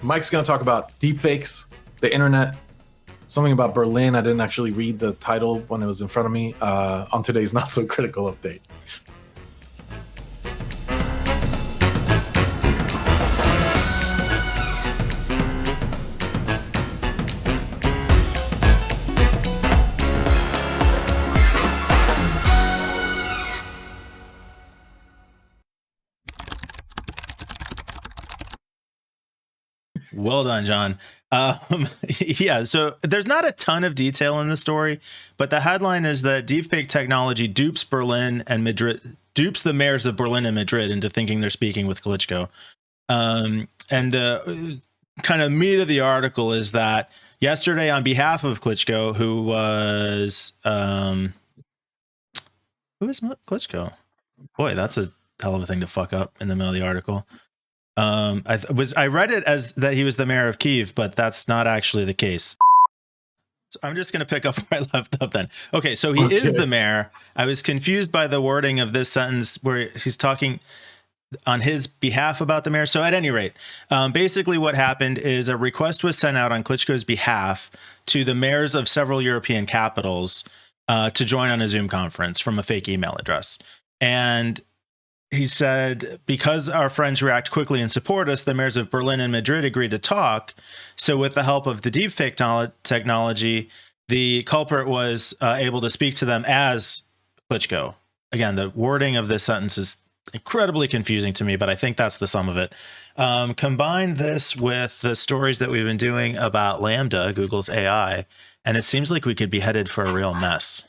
Mike's going to talk about deepfakes, the internet, something about Berlin. I didn't actually read the title when it was in front of me on today's Not So Critical update. Well done, John. Yeah, so there's not a ton of detail in the story, but the headline is that deepfake technology dupes the mayors of Berlin and Madrid into thinking they're speaking with Klitschko. And kind of meat of the article is that yesterday, on behalf of Klitschko, who was Klitschko? Boy, that's a hell of a thing to fuck up in the middle of the article. I read it as that he was the mayor of Kyiv, but that's not actually the case. So I'm just going to pick up where I left off then. Okay, so he is the mayor. I was confused by the wording of this sentence where he's talking on his behalf about the mayor. So at any rate, basically what happened is a request was sent out on Klitschko's behalf to the mayors of several European capitals to join on a Zoom conference from a fake email address. And he said, because our friends react quickly and support us, the mayors of Berlin and Madrid agreed to talk. So with the help of the deepfake technology, the culprit was able to speak to them as Klitschko. Again, the wording of this sentence is incredibly confusing to me, but I think that's the sum of it. Combine this with the stories that we've been doing about Lambda, Google's AI, and it seems like we could be headed for a real mess.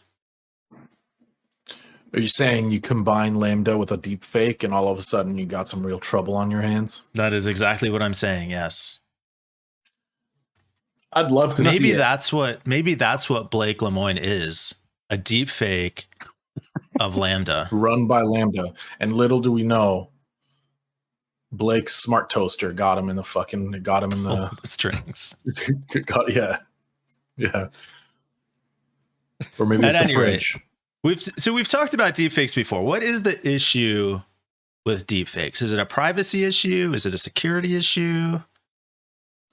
Are you saying you combine Lambda with a deep fake and all of a sudden you got some real trouble on your hands? That is exactly what I'm saying, yes. I'd love to see it. Maybe that's what Blake Lemoine is, a deep fake of Lambda. Run by Lambda. And little do we know, Blake's smart toaster got him in the strings. Yeah. Or maybe it's the fridge. We've talked about deepfakes before. What is the issue with deepfakes? Is it a privacy issue? Is it a security issue?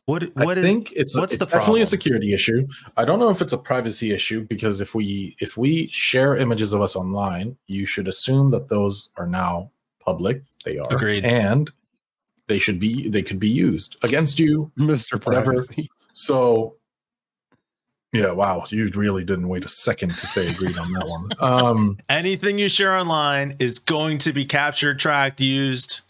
I think it's definitely a security issue. I don't know if it's a privacy issue, because if we share images of us online, you should assume that those are now public. They are. Agreed. And they could be used against you, Mr. Privacy. So yeah, wow, you really didn't wait a second to say agreed on that one. Anything you share online is going to be captured, tracked, used,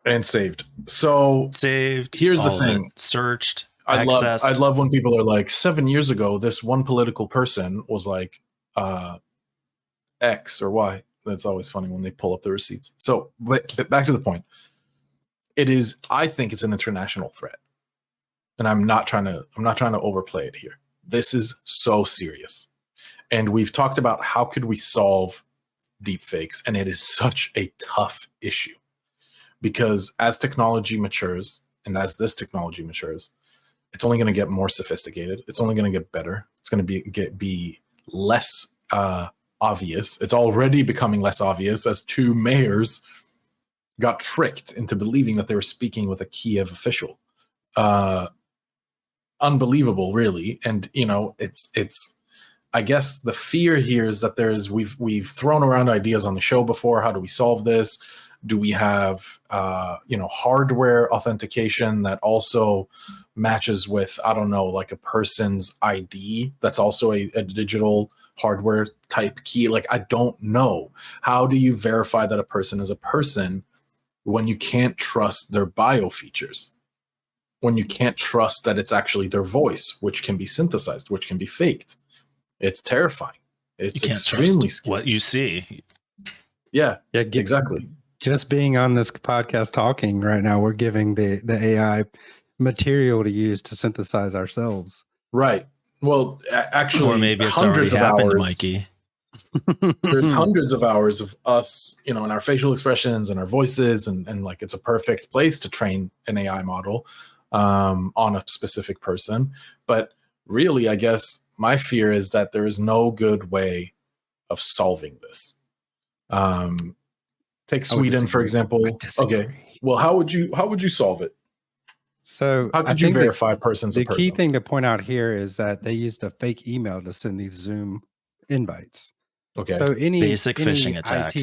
and saved. So here's the thing: searched, accessed. I love when people are like, 7 years ago, this one political person was like X or Y. That's always funny when they pull up the receipts. So, but back to the point. I think it's an international threat, and I'm not trying to overplay it here. This is so serious. And we've talked about how could we solve deepfakes, and it is such a tough issue, because as technology matures, and as this technology matures, it's only going to get more sophisticated. It's only going to get better. It's going to be less obvious. It's already becoming less obvious, as two mayors got tricked into believing that they were speaking with a Kiev official. Unbelievable, really. And it's I guess the fear here is that we've thrown around ideas on the show before. How do we solve this? Do we have hardware authentication that also matches with, I don't know, like a person's ID that's also a digital hardware type key? Like, I don't know. How do you verify that a person is a person when you can't trust their bio features? When you can't trust that it's actually their voice, which can be synthesized, which can be faked. It's terrifying. It's extremely scary. What you see. Yeah, exactly. Just being on this podcast talking right now, we're giving the AI material to use to synthesize ourselves. Right. Well, actually, or maybe it's hundreds already happened, Mikey. There's hundreds of hours of us, and our facial expressions and our voices, and like, it's a perfect place to train an AI model on a specific person. But really, I guess my fear is that there is no good way of solving this. Take Sweden, for example. Okay. Well, how would you solve it? So How I could you think verify a person's the a person? key thing to point out here is that they used a fake email to send these Zoom invites. Okay. So Basic phishing attack.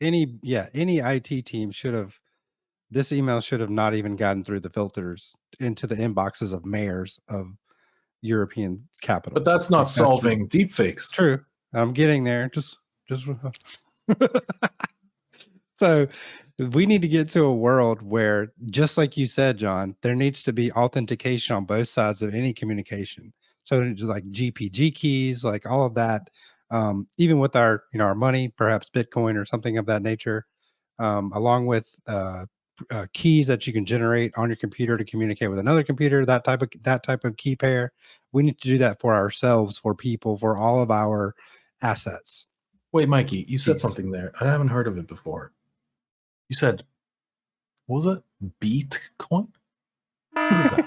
any IT team should have, this email should have not even gotten through the filters into the inboxes of mayors of European capitals. But that's not Like, solving deepfakes. true. I'm getting there. Just so we need to get to a world where, just like you said, John, there needs to be authentication on both sides of any communication. So it's like GPG keys, like all of that, even with our, our money, perhaps Bitcoin or something of that nature, along with keys that you can generate on your computer to communicate with another computer, that type of key pair. We need to do that for ourselves, for people, for all of our assets. Wait, Mikey, you said Keys. something there. I haven't heard of it before. You said, what was it? Bitcoin? What is that?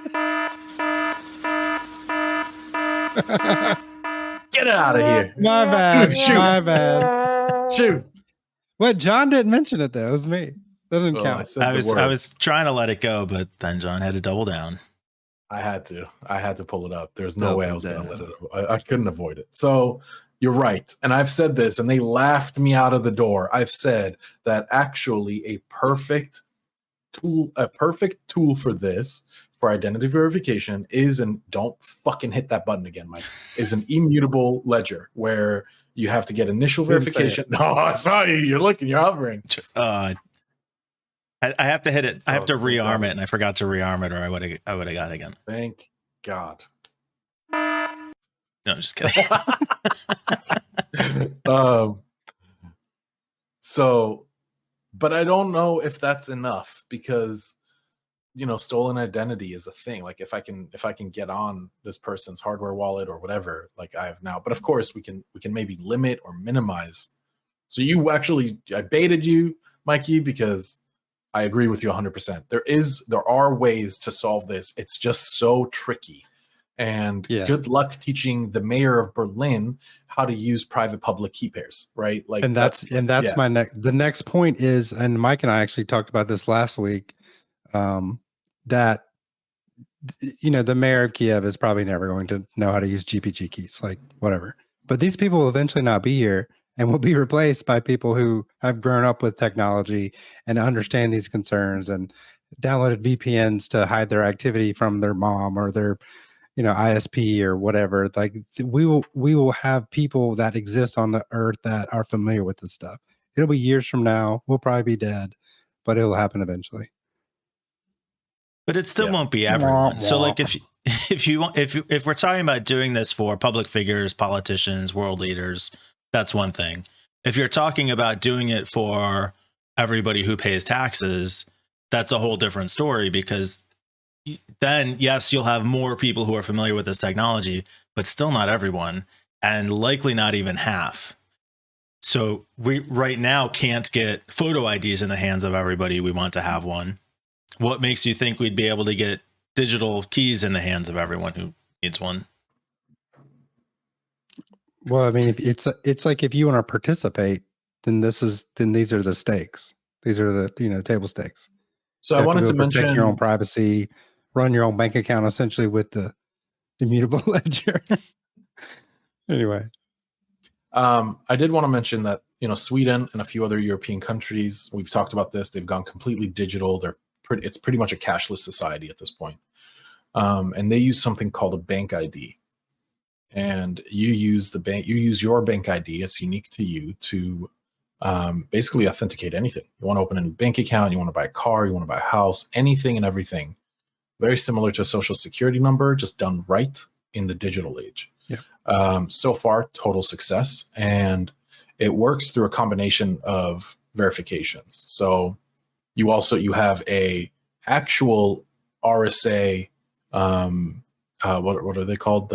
Get out of here. My bad. Shoot. My bad. Shoot. What? John didn't mention it though. It was me. That didn't Well, count. I I was trying to let it go, but then John had to double down. I had to pull it up. There's no way I was going to let Double it. I couldn't avoid it. So you're right. And I've said this and they laughed me out of the door. I've said that actually a perfect tool for this, for identity verification, is, and don't fucking hit that button again, Mike, is an immutable ledger where you have to get initial verification. No, I saw you. You're looking, you're hovering. I have to hit it. I have to rearm it, and I forgot to rearm it, or I would have got it again. Thank God. No, just kidding. So, but I don't know if that's enough, because stolen identity is a thing. Like if I can get on this person's hardware wallet or whatever, like I have now. But of course we can maybe limit or minimize. So I baited you, Mikey, because I agree with you 100%. There are ways to solve this. It's just so tricky. And good luck teaching the mayor of Berlin how to use private public key pairs, right? Like, and that's my the next point is, and Mike and I actually talked about this last week, that the mayor of Kiev is probably never going to know how to use GPG keys, like whatever. But these people will eventually not be here and will be replaced by people who have grown up with technology and understand these concerns and downloaded VPNs to hide their activity from their mom or their ISP or whatever. Like we will have people that exist on the earth that are familiar with this stuff. It'll be years from now. We'll probably be dead, but it'll happen eventually. But it still won't be everyone. So like if we're talking about doing this for public figures, politicians, world leaders, that's one thing. If you're talking about doing it for everybody who pays taxes, that's a whole different story, because then yes, you'll have more people who are familiar with this technology, but still not everyone, and likely not even half. So we right now can't get photo IDs in the hands of everybody we want to have one. What makes you think we'd be able to get digital keys in the hands of everyone who needs one? Well, I mean, it's like if you want to participate, then these are the stakes. These are the table stakes. So I wanted to mention your own privacy, run your own bank account essentially with the immutable ledger. Anyway, I did want to mention that Sweden and a few other European countries, we've talked about this, they've gone completely digital. It's pretty much a cashless society at this point. And they use something called a bank ID. And you use your bank ID, it's unique to you, to basically authenticate anything. You want to open a new bank account, you want to buy a car, you want to buy a house, anything and everything. Very similar to a social security number, just done right in the digital age. Yeah. So far, total success. And it works through a combination of verifications. So you have a actual RSA, what are they called?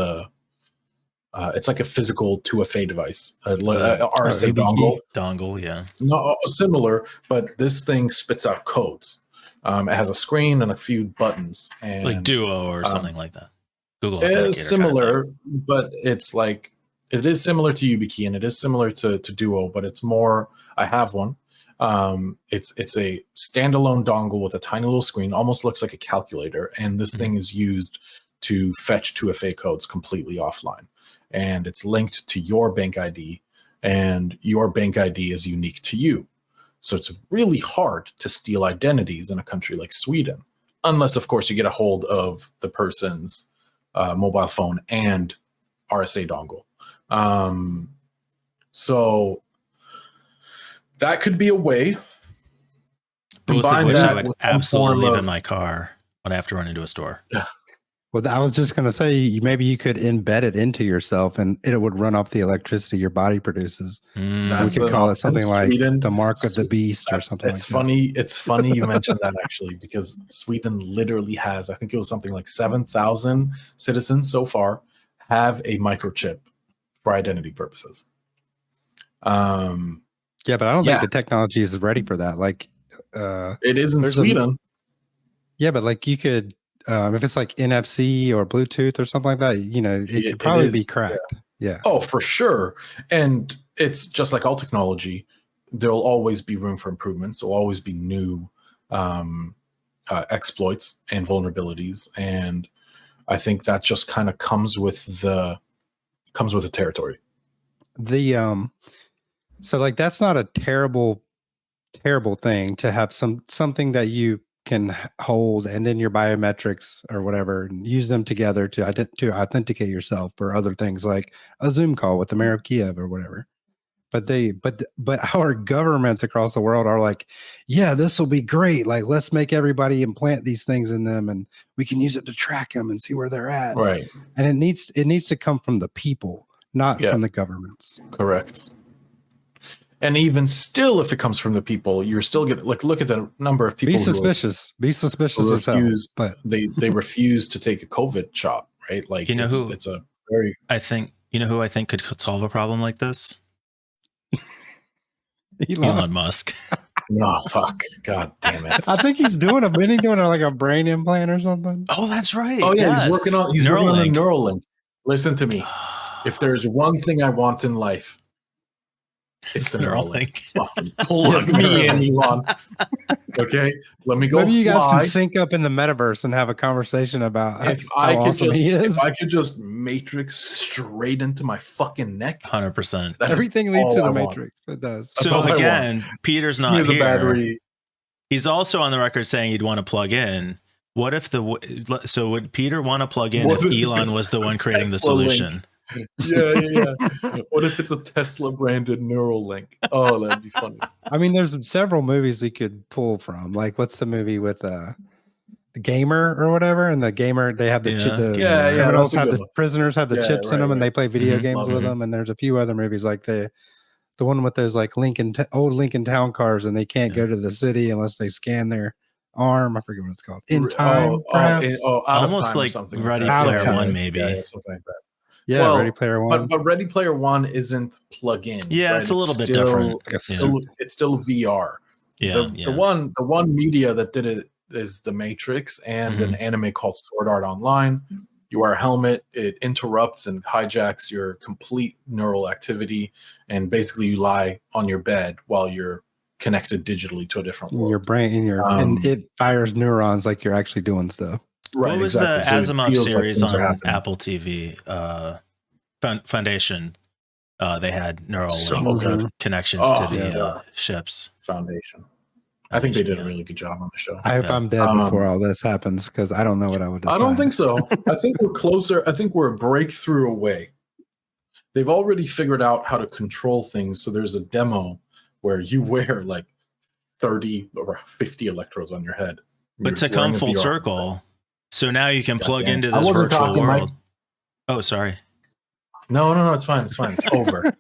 It's like a physical 2FA device, RSA dongle, yeah. No, similar, but this thing spits out codes. It has a screen and a few buttons, and like Duo or something like that. Google It is similar, kind of but it is similar to YubiKey and it is similar to Duo, but it's more. I have one. It's a standalone dongle with a tiny little screen, almost looks like a calculator, and this thing is used to fetch 2FA codes completely offline. And it's linked to your bank ID, and your bank ID is unique to you. So it's really hard to steal identities in a country like Sweden, unless, of course, you get a hold of the person's mobile phone and RSA dongle. So that could be a way. Both of Combine which that I would with some absolutely form leave of- in my car when I have to run into a store. Well, I was just going to say, maybe you could embed it into yourself and it would run off the electricity your body produces. That's We could an call it option. something like Sweden- the mark of the beast or something like It's that. funny. It's funny you mentioned that, actually, because Sweden literally has, I think it was something like 7,000 citizens so far have a microchip for identity purposes. Yeah, but I don't Yeah. think the technology is ready for that. Like, It is in There's a- Sweden. yeah, but like you could, if it's like NFC or Bluetooth or something like that, you know, it It could probably be is, cracked. Yeah. Oh, for sure. And it's just like all technology. There'll always be room for improvements. There'll always be new exploits and vulnerabilities. And I think that just kind of comes with the territory. So like that's not a terrible thing to have something that you can hold, and then your biometrics or whatever, and use them together to authenticate yourself for other things like a Zoom call with the mayor of Kiev or whatever. But our governments across the world are like, yeah, this will be great. Like, let's make everybody implant these things in them, and we can use it to track them and see where they're at. Right. And it needs to come from the people, not from the governments. Correct. And even still, if it comes from the people, you're still going to look at the number of people Be suspicious as hell. refuse, But they refuse to take a COVID shot, right? Like, it's a very, who I think could solve a problem like this? Elon. Elon Musk. no, fuck. God damn it. I think he's doing like a brain implant or something. Oh, that's right. Oh yeah, Yes. he's working on the Neuralink. Neuralink. Listen to me. If there's one thing I want in life, it's the Neuralink. Fucking plug me in, Elon. Okay, let me go. Maybe you guys fly. can sync up in the metaverse and have a conversation about If how I could awesome just, he is. if I could just matrix straight into my fucking neck, 100%. that is Everything leads to all the I want. Matrix. It does. That's So all I again, Peter's not Here's here. a battery. He's also on the record saying he'd want to plug in. What if would Peter want to plug in What if if Elon it's was the one creating the Tesla link? solution? Yeah. What if it's a Tesla branded Neuralink? Oh, that'd be funny. I mean, there's several movies he could pull from. Like, what's the movie with the gamer or whatever? And the gamer, they have the Yeah, criminals that's a have good the one. prisoners have the Yeah, chips in right, them, and right. they play video Mhm. games Love with it. them. And there's a few other movies like the one with those like old Lincoln Town cars, and they can't go to the city unless they scan their arm. I forget what it's called. In Time, perhaps. Out of Almost time or like something Ready that. Player One, Time. maybe. Yeah, something like that. Yeah, Well, Ready Player One. But Ready Player One isn't plug-in. Yeah, right? it's a little bit still- different. Like a It's still VR. Yeah, The one media that did it is The Matrix and an anime called Sword Art Online. You wear a helmet, it interrupts and hijacks your complete neural activity, and basically you lie on your bed while you're connected digitally to a different in world. your brain, and it fires neurons like you're actually doing stuff. Right, What was exactly. So the it Asimov feels like series things are on happening. Apple TV? Foundation. They had neural So good. connections Oh, to the yeah. ships. Foundation. I think they did a really good job on the show. I hope I'm dead before all this happens, because I don't know what I would decide. I don't think so. I think we're closer. I think we're a breakthrough away. They've already figured out how to control things. So there's a demo where you wear like 30 or 50 electrodes on your head. But to You're come wearing a full VR circle, so now you can plug damn. into I this wasn't virtual talking, world. Mike. Oh, sorry. No, it's fine. It's fine. It's over.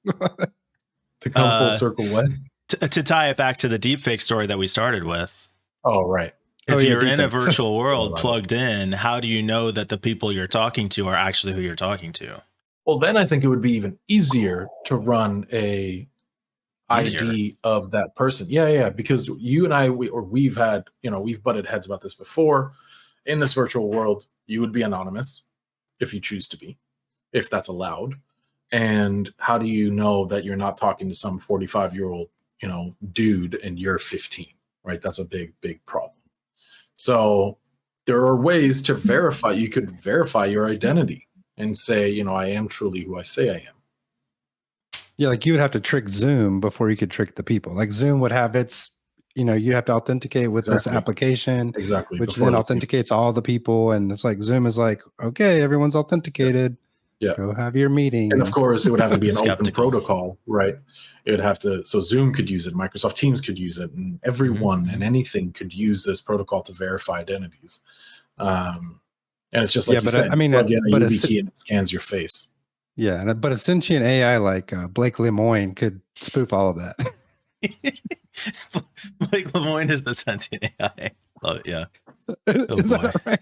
To come full circle, what? To tie it back to the deepfake story that we started with, Oh, right. if you're in a deepfakes. virtual world Right. plugged in, how do you know that the people you're talking to are actually who you're talking to? Well, then I think it would be even easier to run a ID of that person. Yeah, because you and I, we've had, we've butted heads about this before. In this virtual world, you would be anonymous if you choose to be, if that's allowed. And how do you know that you're not talking to some 45-year-old, dude and you're 15, right? That's a big problem. So there are ways to verify. You could verify your identity and say, I am truly who I say I am. Yeah, like you would have to trick Zoom before you could trick the people. Like Zoom would have its, you have to authenticate with this application, which then authenticates all the people. And it's like Zoom is like, okay, everyone's authenticated. Yeah. Go have your meeting. And of course, it would have to be an open protocol, right? It would have to, so Zoom could use it, Microsoft Teams could use it, and everyone and anything could use this protocol to verify identities. And it's just like you said, plug in a UV key and it scans your face. Yeah, but a sentient AI like Blake Lemoine could spoof all of that. Blake Lemoine is the sentient AI. Love it, yeah. Is that right?